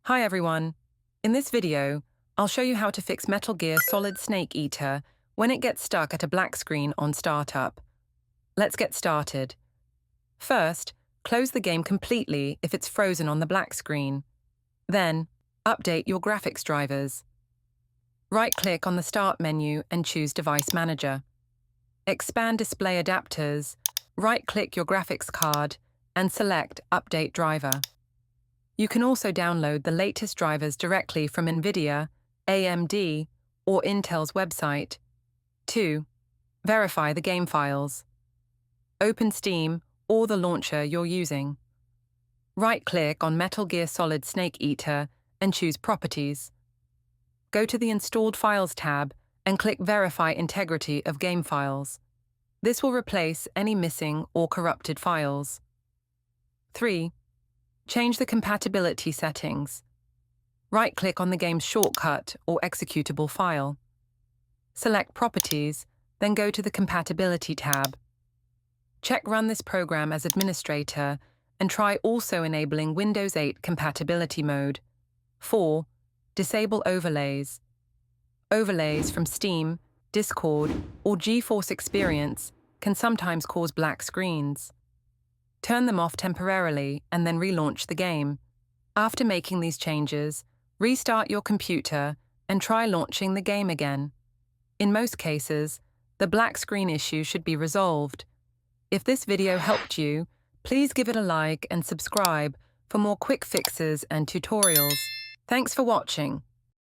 Hi everyone. In this video, I'll show you how to fix Metal Gear Solid Snake Eater when it gets stuck at a black screen on startup. Let's get started. First, close the game completely if it's frozen on the black screen. Then, update your graphics drivers. Right-click on the Start menu and choose Device Manager. Expand Display Adapters, right-click your graphics card, and select Update Driver. You can also download the latest drivers directly from NVIDIA, AMD, or Intel's website. 2. Verify the game files. Open Steam or the launcher you're using. Right-click on Metal Gear Solid Snake Eater and choose Properties. Go to the Installed Files tab and click Verify Integrity of Game Files. This will replace any missing or corrupted files. 3. Change the compatibility settings. Right-click on the game's shortcut or executable file. Select Properties, then go to the Compatibility tab. Check Run this program as administrator and try also enabling Windows 8 compatibility mode. 4. Disable overlays. Overlays from Steam, Discord, or GeForce Experience can sometimes cause black screens. Turn them off temporarily and then relaunch the game. After making these changes, restart your computer and try launching the game again. In most cases, the black screen issue should be resolved. If this video helped you, please give it a like and subscribe for more quick fixes and tutorials. Thanks for watching.